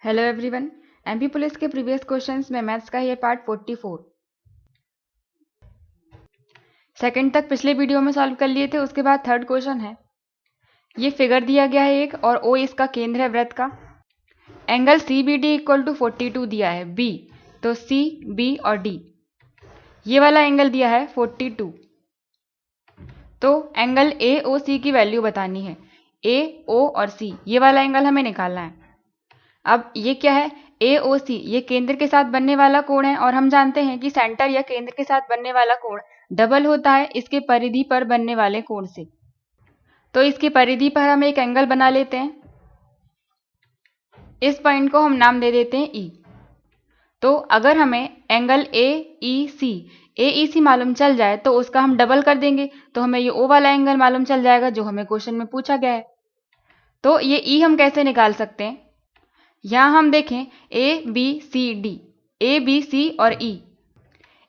Hello everyone. MP police के previous questions में maths का ये पार्ट 44 सेकंड तक पिछले वीडियो में सॉल्व कर लिए थे। उसके बाद थर्ड क्वेश्चन है। ये फिगर दिया गया है एक और ओ इसका केंद्र है वृत्त का। Angle C B D equal to 42 दिया है। बी तो सी बी और डी ये वाला एंगल दिया है 42। तो एंगल ए ओ सी की वैल्यू बतानी है। ए ओ और सी ये वाला एंगल हमें निकालना है। अब ये क्या है, ए ओ सी ये केंद्र के साथ बनने वाला कोण है और हम जानते हैं कि सेंटर या केंद्र के साथ बनने वाला कोण डबल होता है इसके परिधि पर बनने वाले कोण से। तो इसकी परिधि पर हम एक एंगल बना लेते हैं। इस पॉइंट को हम नाम दे देते हैं ई। तो अगर हमें एंगल ए ई सी मालूम चल जाए तो उसका हम डबल कर देंगे तो हमें ये ओ वाला एंगल मालूम चल जाएगा जो हमें क्वेश्चन में पूछा गया है। तो ये ई हम कैसे निकाल सकते हैं, यहां हम देखें ए बी सी और ई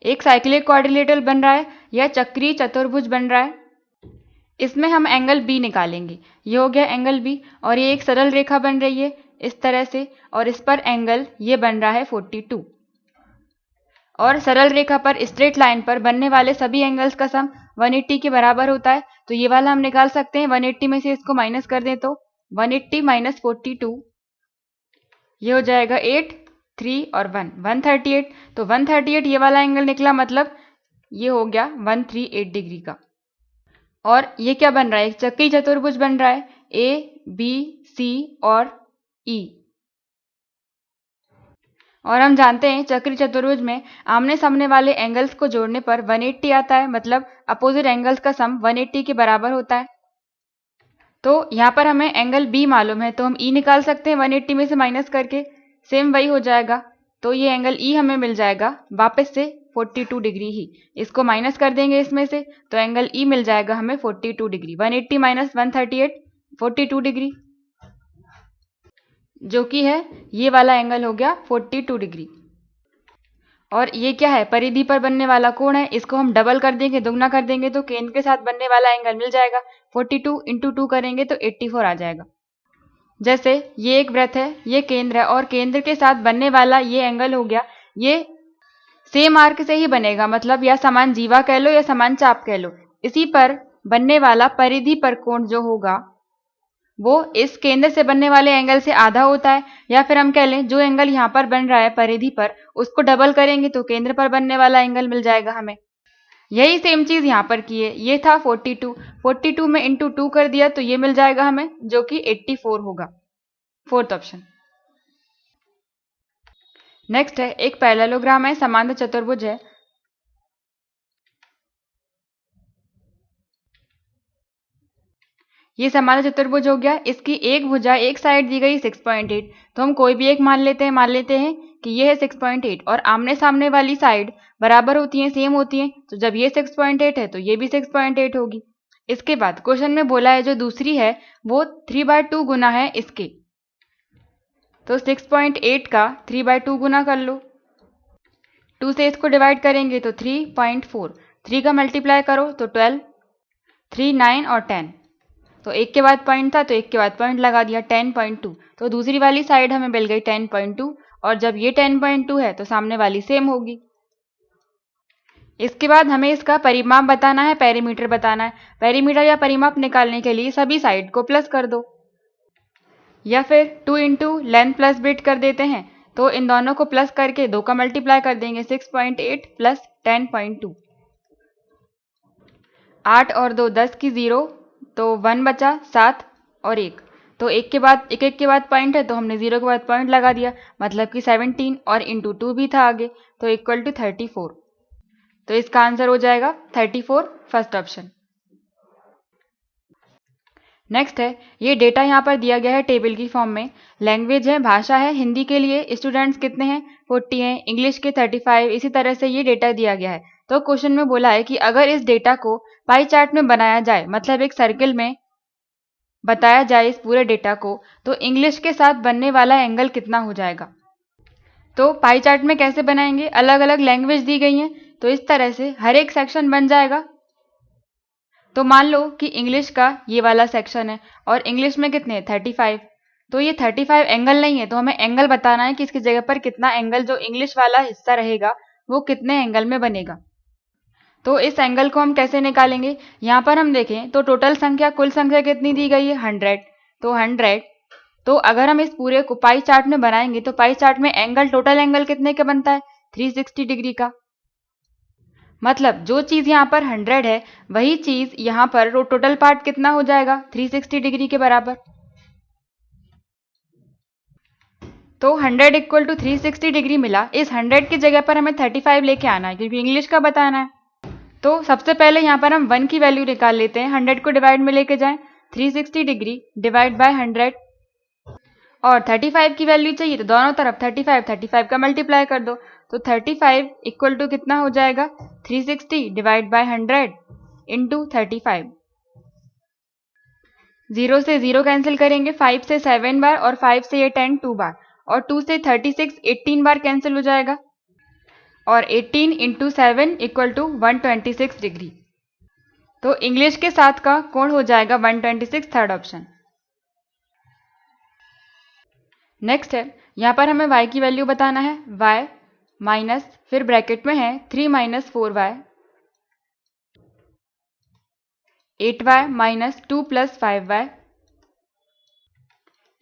एक साइक्लिक क्वाड्रिलेटरल बन रहा है या चक्रीय चतुर्भुज बन रहा है। इसमें हम एंगल बी निकालेंगे। ये हो गया एंगल बी और ये एक सरल रेखा बन रही है इस तरह से और इस पर एंगल ये बन रहा है 42 और सरल रेखा पर स्ट्रेट लाइन पर बनने वाले सभी एंगल्स का सम 180 के बराबर होता है। तो ये वाला हम निकाल सकते हैं। 180 में से इसको माइनस कर दें तो 180 माइनस 42 ये हो जाएगा 8 3 और 1 138। तो 138 ये वाला एंगल निकला, मतलब ये हो गया 138 डिग्री का। और ये क्या बन रहा है, एक चक्रीय चतुर्भुज बन रहा है ए बी सी और ई। और हम जानते हैं चक्रीय चतुर्भुज में आमने सामने वाले एंगल्स को जोड़ने पर 180 आता है, मतलब अपोजिट एंगल्स का सम 180 के बराबर होता है। तो यहाँ पर हमें एंगल बी मालूम है तो हम ई निकाल सकते हैं 180 में से माइनस करके। सेम वही हो जाएगा। तो ये एंगल ई हमें मिल जाएगा वापस से 42 डिग्री ही। इसको माइनस कर देंगे इसमें से तो एंगल ई मिल जाएगा हमें 42 डिग्री। 180 माइनस 138 42 डिग्री जो कि है ये वाला एंगल हो गया 42 डिग्री। और ये क्या है, परिधि पर बनने वाला कोण है। इसको हम डबल कर देंगे, दुगना कर देंगे तो केंद्र के साथ बनने वाला एंगल मिल जाएगा। 42 इंटू 2 करेंगे तो 84 आ जाएगा। जैसे ये एक वृत्त है, ये केंद्र है और केंद्र के साथ बनने वाला ये एंगल हो गया, ये सेम आर्क से ही बनेगा, मतलब या समान जीवा कह लो या समान चाप कह लो। इसी पर बनने वाला परिधि पर कोण जो होगा वो इस केंद्र से बनने वाले एंगल से आधा होता है। या फिर हम कह लें जो एंगल यहाँ पर बन रहा है परिधि पर उसको डबल करेंगे तो केंद्र पर बनने वाला एंगल मिल जाएगा हमें। यही सेम चीज यहाँ पर की है। ये था 42 में इंटू 2 कर दिया तो ये मिल जाएगा हमें जो कि 84 होगा। Fourth option. नेक्स्ट है एक पैरेललोग्राम है, समांतर चतुर्भुज है। ये समांतर चतुर्भुज हो गया। इसकी एक भुजा एक साइड दी गई 6.8, तो हम कोई भी एक मान लेते हैं कि ये है 6.8 और आमने सामने वाली साइड बराबर होती हैं, सेम होती हैं। तो जब ये 6.8 है तो ये भी 6.8 होगी। इसके बाद क्वेश्चन में बोला है जो दूसरी है वो 3/2 गुना है इसके। तो 6.8 का 3/2 गुना कर लो। 2 से इसको डिवाइड करेंगे तो 3.4, 3 का मल्टीप्लाई करो तो 12, 3 9 और 10। तो एक के बाद पॉइंट था तो एक के बाद पॉइंट लगा दिया 10.2। तो दूसरी वाली साइड हमें मिल गई 10.2 और जब ये 10.2 है तो सामने वाली सेम होगी। इसके बाद हमें इसका परिमाप बताना है, पेरीमीटर बताना है। पेरीमीटर या परिमाप निकालने के लिए सभी साइड को प्लस कर दो या फिर 2 इंटू लेंथ प्लस ब्रेड्थ कर देते हैं। तो इन दोनों को प्लस करके 2 का मल्टीप्लाई कर देंगे 6.8 प्लस 10.2। 8 और 2 10 की 0 तो 1 बचा, 7 और 1। तो एक के बाद पॉइंट है तो हमने 0 के बाद पॉइंट लगा दिया, मतलब कि 17 और इंटू 2 भी था आगे तो इक्वल टू 34। तो इसका आंसर हो जाएगा 34, फर्स्ट ऑप्शन। नेक्स्ट है ये डेटा यहाँ पर दिया गया है टेबल की फॉर्म में। लैंग्वेज है, भाषा है, हिंदी के लिए स्टूडेंट्स कितने हैं 40 हैं, इंग्लिश के 35, इसी तरह से ये डेटा दिया गया है। तो क्वेश्चन में बोला है कि अगर इस डेटा को पाई चार्ट में बनाया जाए, मतलब एक सर्किल में बताया जाए इस पूरे डेटा को, तो इंग्लिश के साथ बनने वाला एंगल कितना हो जाएगा। तो पाई चार्ट में कैसे बनाएंगे, अलग अलग लैंग्वेज दी गई हैं तो इस तरह से हर एक सेक्शन बन जाएगा। तो मान लो कि इंग्लिश का ये वाला सेक्शन है और इंग्लिश में कितने 35, तो ये 35 एंगल नहीं है, तो हमें एंगल बताना है कि इसकी जगह पर कितना एंगल, जो इंग्लिश वाला हिस्सा रहेगा वो कितने एंगल में बनेगा। तो इस एंगल को हम कैसे निकालेंगे, यहाँ पर हम देखें तो टोटल संख्या, कुल संख्या कितनी दी गई है 100, तो 100। तो अगर हम इस पूरे को पाई चार्ट में बनाएंगे तो पाई चार्ट में एंगल, टोटल एंगल कितने का बनता है 360 डिग्री का। मतलब जो चीज यहाँ पर 100 है वही चीज यहाँ पर टोटल पार्ट कितना हो जाएगा 360 डिग्री के बराबर। तो 100 इक्वल टू 360 डिग्री मिला। इस 100 की जगह पर हमें 35 लेके आना है क्योंकि इंग्लिश का बताना है। तो सबसे पहले यहाँ पर हम 1 की वैल्यू निकाल लेते हैं। 100 को डिवाइड में लेके जाएं, 360 डिग्री डिवाइड बाय 100, और 35 की वैल्यू चाहिए तो दोनों तरफ 35 का मल्टीप्लाई कर दो। तो 35 इक्वल टू कितना हो जाएगा 360 डिवाइड बाय 100 इंटू 35। 0 से 0 कैंसिल करेंगे, 5 से 7 बार, और 5 से ये 10 2 बार, और 2 से 36 18 बार कैंसिल हो जाएगा, और 18 इंटू 7 इक्वल टू 126 डिग्री। तो इंग्लिश के साथ का कोण हो जाएगा 126, थर्ड ऑप्शन। नेक्स्ट है, यहाँ पर हमें y की वैल्यू बताना है। y माइनस, फिर ब्रैकेट में है 3 minus 4y, 8y minus 2 plus 5y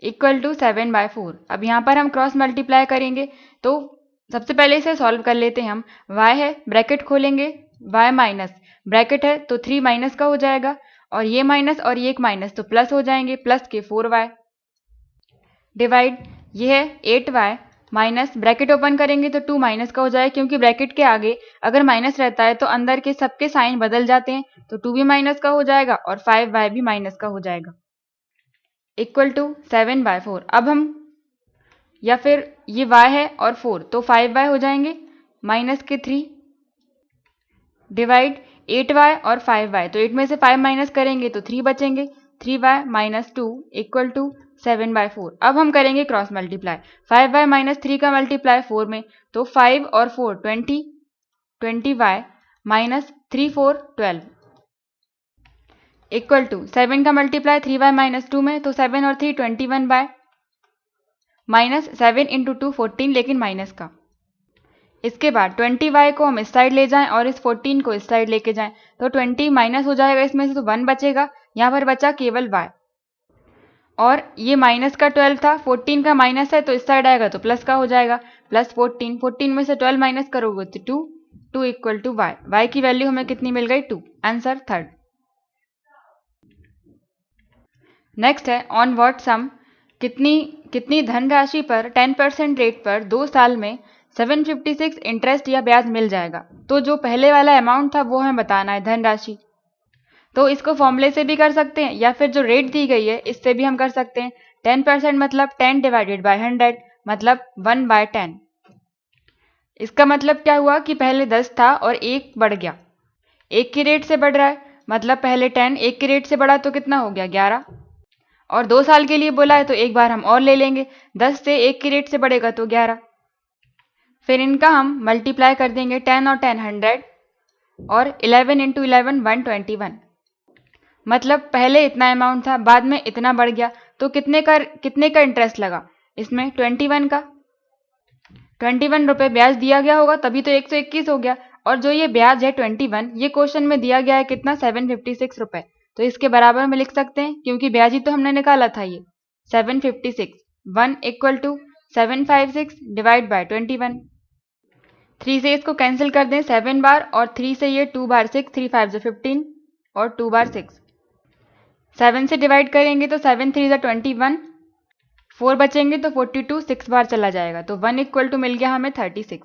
equal to 7/4। अब यहाँ पर हम क्रॉस मल्टीप्लाई करेंगे, तो सबसे पहले इसे सॉल्व कर लेते हैं हम। y है, ब्रैकेट खोलेंगे, y माइनस, ब्रैकेट है तो 3 माइनस का हो जाएगा, और ये माइनस और ये एक माइनस तो प्लस हो जाएंगे, प्लस के 4y डिवाइड, ये है 8y माइनस, ब्रैकेट ओपन करेंगे तो 2 माइनस का हो जाएगा, क्योंकि ब्रैकेट के आगे अगर माइनस रहता है तो अंदर के सबके साइन बदल जाते हैं, तो 2 भी माइनस का हो जाएगा और 5y भी माइनस का हो जाएगा, इक्वल टू 7/4। अब हम, या फिर ये y है और 4 तो 5y हो जाएंगे, माइनस के 3 डिवाइड 8y और 5y, तो 8 में से 5 माइनस करेंगे तो 3 बचेंगे, 3y माइनस 2 इक्वल टू 7/4। अब हम करेंगे क्रॉस मल्टीप्लाई, 5y माइनस 3 का मल्टीप्लाई 4 में, तो 5 और 4 20y माइनस 3 4 12 इक्वल टू 7 का मल्टीप्लाई 3y माइनस 2 में, तो 7 और 3 21y माइनस 7 इंटू 2 14, लेकिन माइनस का। इसके बाद 20y को हम इस साइड ले जाएं और इस 14 को इस साइड लेके जाएं, तो 20 माइनस हो जाएगा इसमें से, तो 1 बचेगा, यहाँ पर बचा केवल y, और ये माइनस का 12 था, 14 का माइनस है तो इस साइड आएगा तो प्लस का हो जाएगा, प्लस 14, 14 में से 12 माइनस करोगे तो 2 इक्वल टू y। y की वैल्यू हमें कितनी मिल गई 2, आंसर थर्ड। नेक्स्ट है, ऑन व्हाट सम, कितनी धनराशि पर 10% रेट पर 2 साल में 756 इंटरेस्ट या ब्याज मिल जाएगा। तो जो पहले वाला अमाउंट था वो हमें बताना है, धनराशि। तो इसको फॉर्मूले से भी कर सकते हैं, या फिर जो रेट दी गई है इससे भी हम कर सकते हैं। 10% मतलब 10 डिवाइडेड बाय 100, मतलब 1/10। इसका मतलब क्या हुआ कि पहले 10 था और 1 बढ़ गया, 1 की रेट से बढ़ रहा है, मतलब पहले 10 1 की रेट से बढ़ा तो कितना हो गया 11, और 2 साल के लिए बोला है तो एक बार हम और ले लेंगे, 10 से 1 की रेट से बढ़ेगा तो 11, फिर इनका हम मल्टीप्लाई कर देंगे, 10 और 10 100, और 11 इंटू 11 121। मतलब पहले इतना अमाउंट था, बाद में इतना बढ़ गया, तो कितने का इंटरेस्ट लगा इसमें 21 का, 21 रुपए ब्याज दिया गया होगा, तभी तो 121 हो गया। और जो ये ब्याज है 21, ये क्वेश्चन में दिया गया है कितना 756 रुपए, तो इसके बराबर में लिख सकते हैं, क्योंकि ब्याज ही तो हमने निकाला था ये 756। 1 इक्वल टू 756 डिवाइड बाय 21। 3 से इसको कैंसिल कर दें 7 बार, और 3 से ये 2 बार 6, 3 5 15, और 2 बार 6। 7 से डिवाइड करेंगे तो 7 3 21, 4 बचेंगे तो 42 6 बार चला जाएगा, तो 1 इक्वल टू मिल गया हमें 36।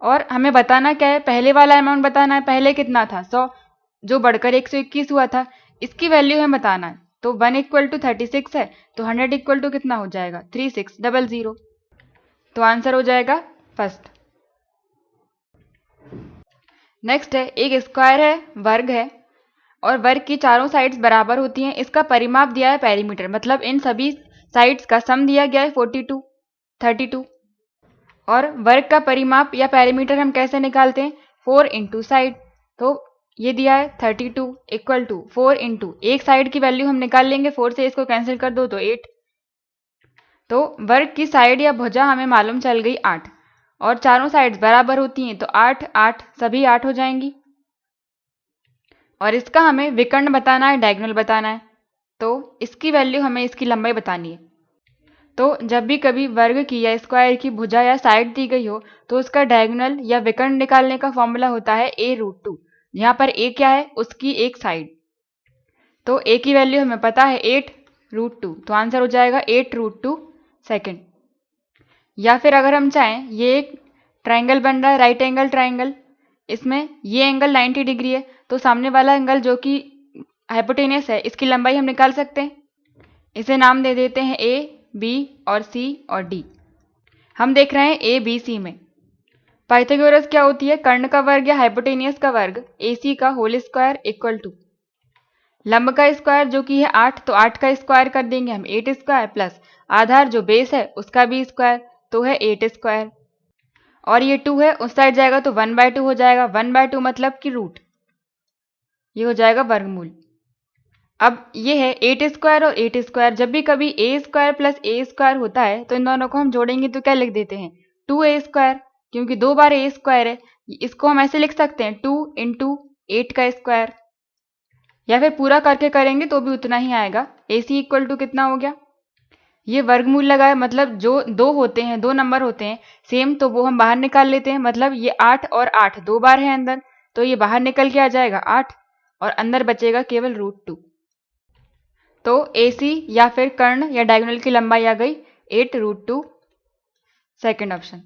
और हमें बताना क्या है, पहले वाला अमाउंट बताना है, पहले कितना था 100 जो बढ़कर 121 हुआ था, इसकी वैल्यू हमें बताना है। तो 1 इक्वल टू 36 है, तो 100 इक्वल टू कितना हो जाएगा 3600, तो आंसर हो जाएगा फर्स्ट। नेक्स्ट है, एक स्क्वायर है, वर्ग है, और वर्ग की चारों साइड्स बराबर होती हैं, इसका परिमाप दिया है पेरीमीटर, मतलब इन सभी साइड्स का सम दिया गया है 32। और वर्ग का परिमाप या पेरीमीटर हम कैसे निकालते हैं, 4 इंटू साइड। तो ये दिया है 32 इक्वल टू 4 इंटू एक साइड की वैल्यू हम निकाल लेंगे, 4 से इसको कैंसिल कर दो तो 8। तो वर्ग की साइड या भुजा हमें मालूम चल गई 8, और चारों साइड्स बराबर होती हैं तो 8 8 सभी 8 हो जाएंगी। और इसका हमें विकर्ण बताना है, डायगोनल बताना है, तो इसकी वैल्यू हमें इसकी लंबाई बतानी है। तो जब भी कभी वर्ग की या स्क्वायर की भुजा या साइड दी गई हो तो उसका डायगोनल या विकर्ण निकालने का फॉर्मूला होता है a√2। यहाँ पर a क्या है, उसकी एक साइड। तो a की वैल्यू हमें पता है 8√2, तो आंसर हो जाएगा 8√2 सेकेंड। या फिर अगर हम चाहें, ये एक ट्राइंगल बन रहा है, राइट एंगल ट्राइंगल, इसमें ये एंगल 90 डिग्री है, तो सामने वाला एंगल जो कि हाइपोटेनियस है, इसकी लंबाई हम निकाल सकते हैं। इसे नाम दे देते हैं ए, बी और सी और डी। हम देख रहे हैं ए बी सी में पाइथागोरस क्या होती है, कर्ण का वर्ग या हाइपोटेनियस का वर्ग ए सी का होल स्क्वायर इक्वल टू लंब का स्क्वायर जो कि है 8, तो 8 का स्क्वायर कर देंगे हम 8 स्क्वायर, प्लस आधार जो बेस है उसका भी स्क्वायर, तो है 8 स्क्वायर। और ये 2 है, उस साइड जाएगा तो 1/2 हो जाएगा, 1/2 मतलब कि रूट, ये हो जाएगा वर्गमूल। अब ये है 8 स्क्वायर और 8 स्क्वायर, जब भी कभी ए स्क्वायर प्लस ए स्क्वायर होता है तो इन दोनों को हम जोड़ेंगे तो क्या लिख देते हैं 2a स्क्वायर, क्योंकि 2 बार ए स्क्वायर है। इसको हम ऐसे लिख सकते हैं 2 इंटू 8 का स्क्वायर, या फिर पूरा करके करेंगे तो भी उतना ही आएगा। AC इक्वल टू कितना हो गया, ये वर्गमूल लगा है, मतलब जो दो होते हैं, दो नंबर होते हैं सेम, तो वो हम बाहर निकाल लेते हैं। मतलब ये 8 और 8 दो बार है अंदर, तो ये बाहर निकल के आ जाएगा 8 और अंदर बचेगा केवल √2। तो AC या फिर कर्ण या डायगोनल की लंबाई आ गई 8√2, सेकेंड ऑप्शन।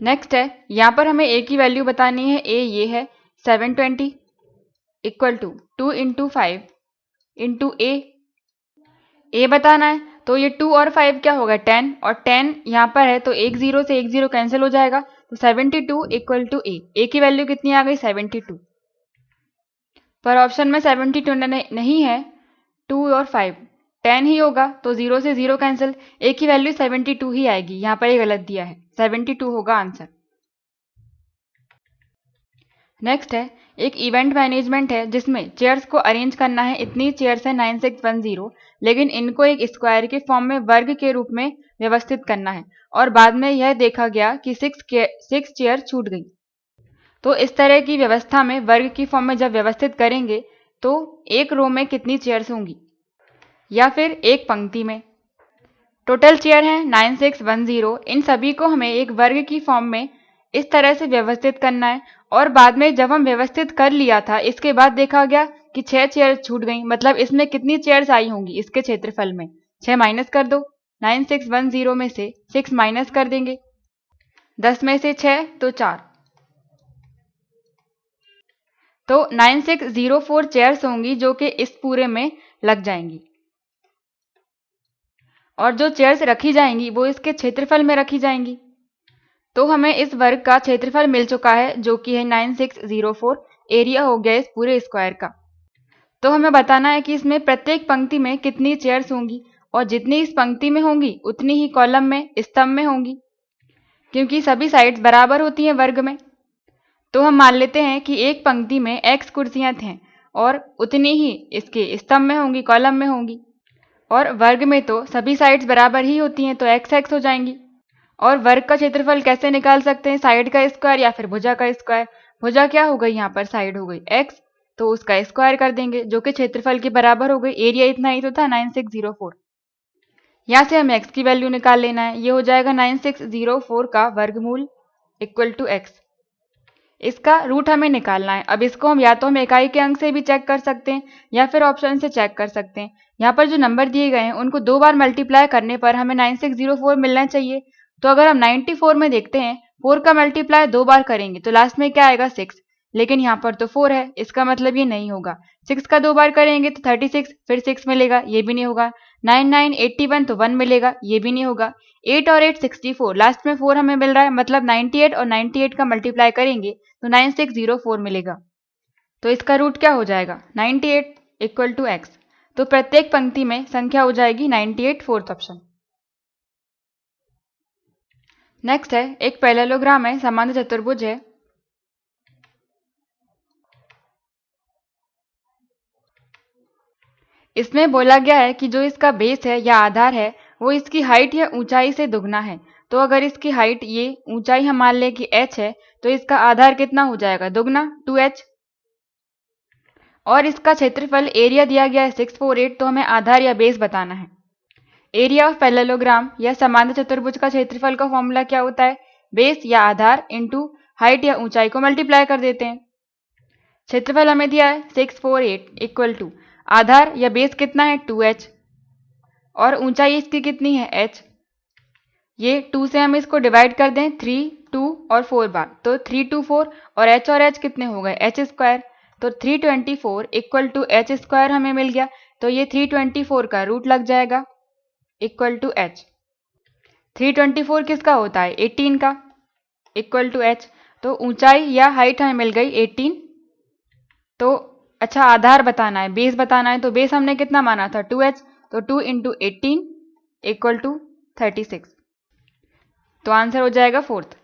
नेक्स्ट है, यहां पर हमें A की वैल्यू बतानी है। A ये है 720 इक्वल टू 2 इंटू 5 इंटू ए बताना है। तो ये 2 और 5 क्या होगा 10, और 10 यहाँ पर है तो एक 0 से एक 0 कैंसिल हो जाएगा, तो 72 इक्वल टू ए की वैल्यू कितनी आ गई 72। पर ऑप्शन में 72 नहीं है, 2 और 5 10 ही होगा, तो 0 से 0 कैंसिल, ए की वैल्यू 72 ही आएगी। यहाँ पर ये गलत दिया है, 72 होगा आंसर। नेक्स्ट है, एक इवेंट मैनेजमेंट है जिसमें चेयर्स को अरेंज करना है। इतनी चेयर्स है 9610, लेकिन इनको एक स्क्वायर के फॉर्म में वर्ग के रूप में व्यवस्थित करना है, और बाद में यह देखा गया कि 6 चेयर छूट गई। तो इस तरह की व्यवस्था में वर्ग की फॉर्म में जब व्यवस्थित करेंगे तो एक रो में कितनी चेयर्स होंगी, या फिर एक पंक्ति में। टोटल चेयर है 9610, इन सभी को हमें एक वर्ग की फॉर्म में इस तरह से व्यवस्थित करना है। और बाद में जब हम व्यवस्थित कर लिया था, इसके बाद देखा गया कि 6 चेयर छूट गई, मतलब इसमें कितनी चेयर्स आई होंगी इसके क्षेत्रफल में, 6 माइनस कर दो, 9610 में से 6 माइनस कर देंगे, 10 में से 6 तो 4, तो 9604 चेयर्स होंगी जो कि इस पूरे में लग जाएंगी। और जो चेयर्स रखी जाएंगी वो इसके क्षेत्रफल में रखी जाएंगी। तो हमें इस वर्ग का क्षेत्रफल मिल चुका है जो कि है 9604, एरिया हो गया इस पूरे स्क्वायर का। तो हमें बताना है कि इसमें प्रत्येक पंक्ति में कितनी चेयर्स होंगी, और जितनी इस पंक्ति में होंगी उतनी ही कॉलम में, स्तंभ में होंगी, क्योंकि सभी साइड्स बराबर होती हैं वर्ग में। तो हम मान लेते हैं कि एक पंक्ति में x कुर्सियां हैं और उतनी ही इसके स्तंभ में होंगी, कॉलम में होंगी। और वर्ग में तो सभी साइड्स बराबर ही होती हैं, तो x हो जाएंगी। और वर्ग का क्षेत्रफल कैसे निकाल सकते हैं, साइड का स्क्वायर या फिर भुजा का स्क्वायर। भुजा क्या हो गई, यहाँ पर साइड हो गई x, तो उसका स्क्वायर कर देंगे जो कि क्षेत्रफल के बराबर हो गई। एरिया इतना ही तो था 9604, यहाँ से हमें x की वैल्यू निकाल लेना है। ये हो जाएगा 9604 का वर्गमूल इक्वल टू x। इसका रूट हमें निकालना है। अब इसको हम या तो हम इकाई के अंक से भी चेक कर सकते हैं या फिर ऑप्शन से चेक कर सकते हैं। यहाँ पर जो नंबर दिए गए हैं उनको 2 बार मल्टीप्लाई करने पर हमें 9604 मिलना चाहिए। तो अगर हम 94 में देखते हैं, 4 का मल्टीप्लाई 2 बार करेंगे तो लास्ट में क्या आएगा 6, लेकिन यहाँ पर तो 4 है, इसका मतलब ये नहीं होगा। 6 का 2 बार करेंगे तो 36, फिर 6 मिलेगा, ये भी नहीं होगा। 99 81 तो 1 मिलेगा, ये भी नहीं होगा। 8 और 8 64, लास्ट में 4 हमें मिल रहा है, मतलब 98 और 98 का मल्टीप्लाई करेंगे तो 9604 मिलेगा। तो इसका रूट क्या हो जाएगा 98 इक्वल टू x। तो प्रत्येक पंक्ति में संख्या हो जाएगी 98, फोर्थ ऑप्शन। नेक्स्ट है, एक पैरेललोग्राम है, समांतर चतुर्भुज है। इसमें बोला गया है कि जो इसका बेस है या आधार है वो इसकी हाइट या ऊंचाई से दुगना है। तो अगर इसकी हाइट ये ऊंचाई हम मान लें कि h है तो इसका आधार कितना हो जाएगा, दुगना 2h। और इसका क्षेत्रफल एरिया दिया गया है 648, तो हमें आधार या बेस बताना है। एरिया ऑफ पैरेललोग्राम या समांतर चतुर्भुज का क्षेत्रफल का फॉर्मूला क्या होता है, बेस या आधार इंटू हाइट या ऊंचाई को मल्टीप्लाई कर देते हैं। क्षेत्रफल हमें दिया है 648 इक्वल टू आधार या बेस कितना है 2h और ऊंचाई इसकी कितनी है h। ये 2 से हम इसको डिवाइड कर दें 3, 2 और 4 बार, तो 3, 2, 4 और h कितने हो गए h स्क्वायर। तो 324 इक्वल टू h स्क्वायर हमें मिल गया। तो ये 324 का रूट लग जाएगा इक्वल टू h। 324 किसका होता है 18 का इक्वल टू h। तो ऊंचाई या हाइट हमें मिल गई 18। तो अच्छा आधार बताना है, बेस बताना है, तो बेस हमने कितना माना था 2h, तो 2 इंटू 18 इक्वल टू 36। तो आंसर हो जाएगा 4th।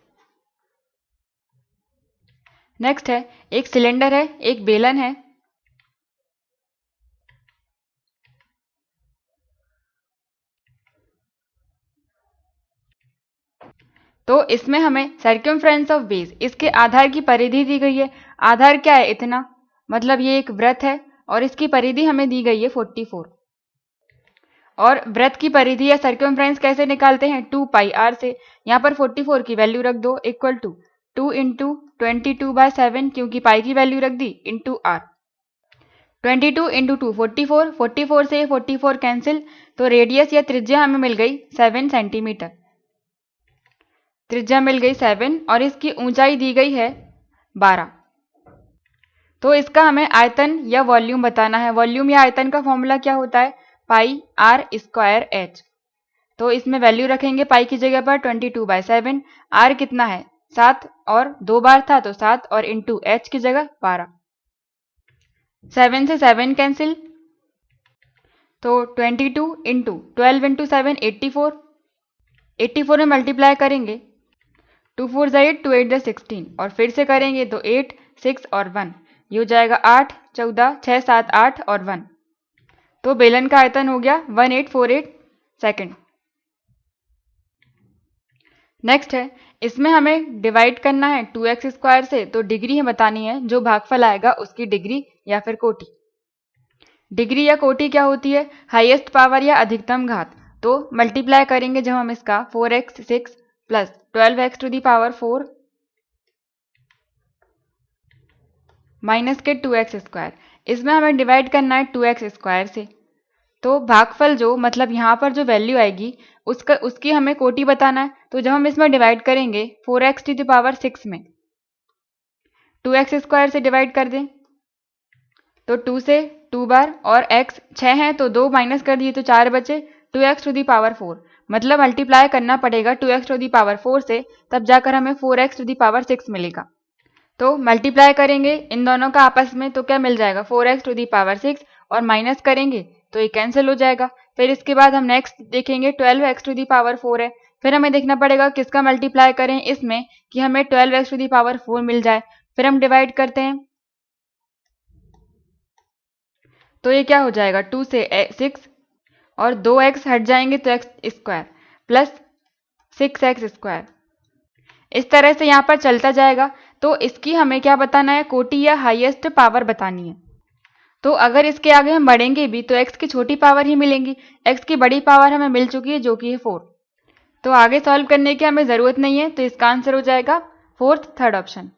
नेक्स्ट है एक सिलेंडर है, एक बेलन है, तो इसमें हमें सर्कमफ्रेंस ऑफ बेस, इसके आधार की परिधि दी गई है। आधार क्या है इतना, मतलब ये एक वृत्त है और इसकी परिधि हमें दी गई है 44। और वृत्त की परिधि या सर्कमफ्रेंस कैसे निकालते हैं 2 पाई r से। यहाँ पर 44 की वैल्यू रख दो इक्वल टू 2 इंटू 22/7, क्योंकि पाई की वैल्यू रख दी, इंटू r। 22 इंटू 2 44, 44 से 44 कैंसिल, तो रेडियस या त्रिज्या हमें मिल गई 7 सेंटीमीटर। त्रिज्या मिल गई 7 और इसकी ऊंचाई दी गई है 12। तो इसका हमें आयतन या वॉल्यूम बताना है। वॉल्यूम या आयतन का फॉर्मूला क्या होता है, पाई r स्क्वायर h। तो इसमें वैल्यू रखेंगे पाई की जगह पर 22/7, r कितना है 7 और 2 बार था तो 7 और इंटू h की जगह 12। 7 से 7 कैंसिल, तो 22 इंटू 12 इंटू 7 84। 84 में मल्टीप्लाई करेंगे 2 4 8, 2 8 16 और फिर से करेंगे तो 8, 6 और 1, ये हो जाएगा 8, 14, 6, 7, 8 और 1। तो बेलन का आयतन हो गया 1848 सेकेंड। नेक्स्ट है, इसमें हमें डिवाइड करना है 2x स्क्वायर से, तो डिग्री बतानी है, जो भागफल आएगा उसकी डिग्री या फिर कोटि। डिग्री या कोटि क्या होती है, हाईएस्ट पावर या अधिकतम घात। तो मल्टीप्लाई करेंगे जब हम इसका 4x 6 plus 12x to the power 4 minus के 2x स्क्वायर, इसमें हमें डिवाइड करना है 2x स्क्वायर से। तो भागफल जो मतलब यहाँ पर जो वैल्यू आएगी उसकी हमें कोटि बताना है। तो जब हम इसमें डिवाइड करेंगे 4x टू द पावर 6 में 2x स्क्वायर से डिवाइड कर दें, तो 2 से 2 बार और x 6 है तो 2 माइनस कर दिए तो 4 बचे, 2x टू दी पावर 4, मतलब मल्टीप्लाई करना पड़ेगा 2x टू दी पावर 4 से, तब जाकर हमें 4x टू दी पावर 6 मिलेगा। तो मल्टीप्लाई करेंगे इन दोनों का आपस में तो क्या मिल जाएगा 4x टू दी पावर 6 और माइनस करेंगे तो ये कैंसिल हो जाएगा। फिर इसके बाद हम नेक्स्ट देखेंगे 12x टू दी पावर 4 है, फिर हमें देखना पड़ेगा किसका मल्टीप्लाई करें इसमें कि हमें 12x टू दी पावर 4 मिल जाए। फिर हम डिवाइड करते हैं तो ये क्या हो जाएगा 2 से 6 और 2x हट जाएंगे तो x square plus 6x square, इस तरह से यहाँ पर चलता जाएगा। तो इसकी हमें क्या बताना है, कोटि या हाईएस्ट पावर बतानी है। तो अगर इसके आगे हम बढ़ेंगे भी तो x की छोटी पावर ही मिलेंगी, x की बड़ी पावर हमें मिल चुकी है जो कि है 4। तो आगे सॉल्व करने की हमें जरूरत नहीं है, तो इसका आंसर हो जाएगा 4th, थर्ड ऑप्शन।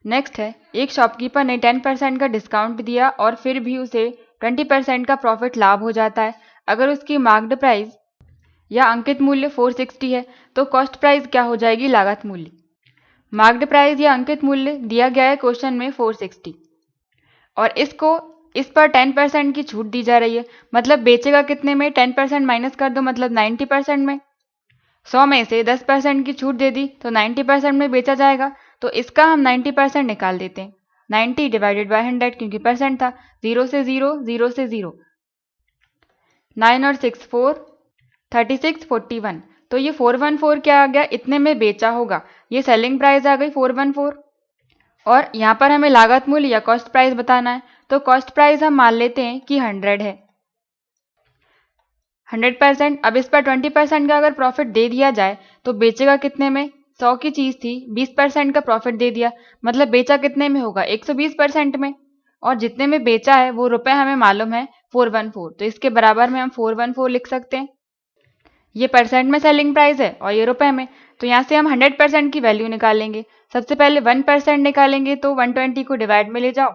नेक्स्ट है, एक शॉपकीपर ने 10% का डिस्काउंट दिया और फिर भी उसे 20% का प्रॉफिट लाभ हो जाता है। अगर उसकी मार्क्ड प्राइस या अंकित मूल्य 460 है तो कॉस्ट प्राइस क्या हो जाएगी, लागत मूल्य। मार्क्ड प्राइस या अंकित मूल्य दिया गया है क्वेश्चन में 460 और इस पर 10% की छूट दी जा रही है, मतलब बेचेगा कितने में, 10% माइनस कर दो मतलब 90% में। 100 में से 10% की छूट दे दी तो 90% में बेचा जाएगा। तो इसका हम 90% निकाल देते हैं, 90 डिवाइडेड बाय 100, क्योंकि परसेंट था, 0 से 0, 0 से 0, 9 और 6 4, 36, 41, तो ये 414 क्या आ गया, इतने में बेचा होगा, ये सेलिंग प्राइस आ गई 414। और यहाँ पर हमें लागत मूल्य या कॉस्ट प्राइस बताना है, तो कॉस्ट प्राइस हम मान लेते हैं कि 100 है, 100%। अब इस पर 20% का अगर प्रॉफिट दे दिया जाए तो बेचेगा कितने में? 100 की चीज थी, 20% का प्रॉफिट दे दिया, मतलब बेचा कितने में होगा? 120% में। और जितने में बेचा है वो रुपए हमें मालूम है 414, तो इसके बराबर में हम 414 लिख सकते हैं। ये परसेंट में सेलिंग प्राइस है और ये रुपए में, तो यहाँ से हम 100% की वैल्यू निकालेंगे। सबसे पहले 1% निकालेंगे, तो 120 को डिवाइड में ले जाओ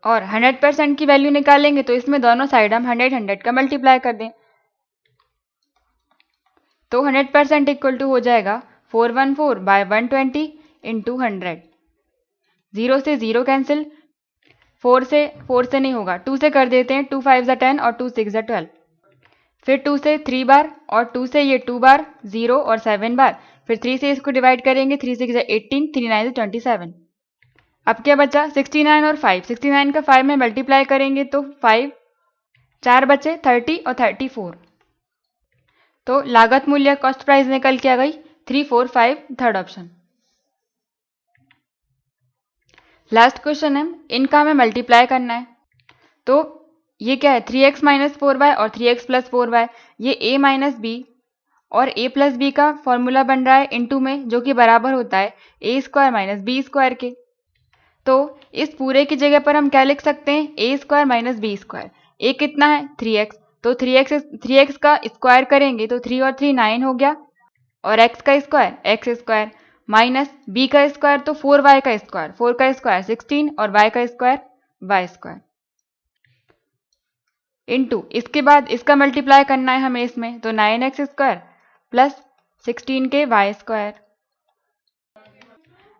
और 100% की वैल्यू निकालेंगे, तो इसमें दोनों साइड हम 100 का मल्टीप्लाई कर दें, तो 100% इक्वल टू हो जाएगा 414 बाय 120 इंटू 100। 0 से 0 कैंसिल, 4 से नहीं होगा, 2 से कर देते हैं, 2 5 10 और 2 6 12, फिर 2 से 3 बार और 2 से ये 2 बार 0 और 7 बार, फिर 3 से इसको डिवाइड करेंगे, 3 6 18, 3 9 27। अब क्या बचा? 69 और 5, 69 का 5 में मल्टीप्लाई करेंगे तो 5 4 बचे 30 और 34, तो लागत मूल्य कॉस्ट प्राइस निकल के आ गई 345, थर्ड ऑप्शन। लास्ट क्वेश्चन है, इनका हमें मल्टीप्लाई करना है, तो ये क्या है? 3x माइनस 4y और 3x प्लस 4y, ये a माइनस बी और a प्लस बी का फॉर्मूला बन रहा है इनटू में, जो कि बराबर होता है a square minus B square के। तो इस पूरे की जगह पर हम क्या लिख सकते हैं? a square minus B square. a कितना है? 3x, तो 3x का स्क्वायर करेंगे तो 3 और 3 9 हो गया, और x का square x square minus b का स्क्वायर तो 4y का स्क्वायर, 4 का स्क्वायर 16 और y का स्क्वायर y स्क्वायर इनटू, इसके बाद इसका मल्टीप्लाई करना है हमें इसमें, तो 9x स्क्वायर प्लस 16 के y स्क्वायर।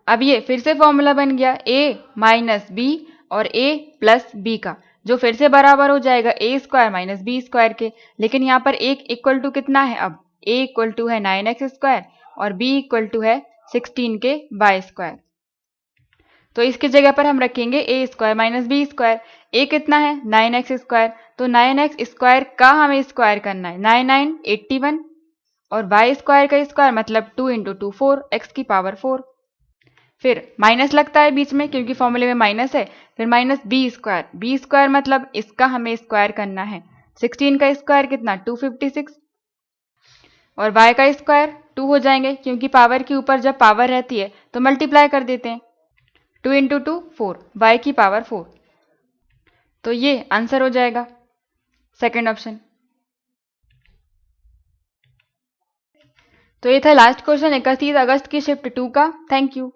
अब ये फिर से फॉर्मूला बन गया a माइनस बी और a प्लस बी का, जो फिर से बराबर हो जाएगा a square minus B square के, लेकिन यहाँ पर एक इक्वल टू कितना है? अब a इक्वल टू है 9x स्क्वायर और b इक्वल टू है 16 के y स्क्वायर, तो इसकी जगह पर हम रखेंगे a square minus B square. a कितना है? 9x स्क्वायर, तो 9x स्क्वायर का हमें स्क्वायर करना है, 9 9 81 और y स्क्वायर का स्क्वायर मतलब 2 इंटू 2 4, x की पावर 4, फिर माइनस लगता है बीच में क्योंकि फॉर्मूले में माइनस है, फिर माइनस बी स्क्वायर मतलब इसका हमें स्क्वायर करना है, 16 का स्क्वायर कितना? 256 और y का स्क्वायर 2 हो जाएंगे, क्योंकि पावर के ऊपर जब पावर रहती है तो मल्टीप्लाई कर देते हैं, 2 इंटू 2 4, y की पावर 4, तो ये आंसर हो जाएगा सेकेंड ऑप्शन। तो ये था लास्ट क्वेश्चन 31 अगस्त की शिफ्ट 2 का। Thank you.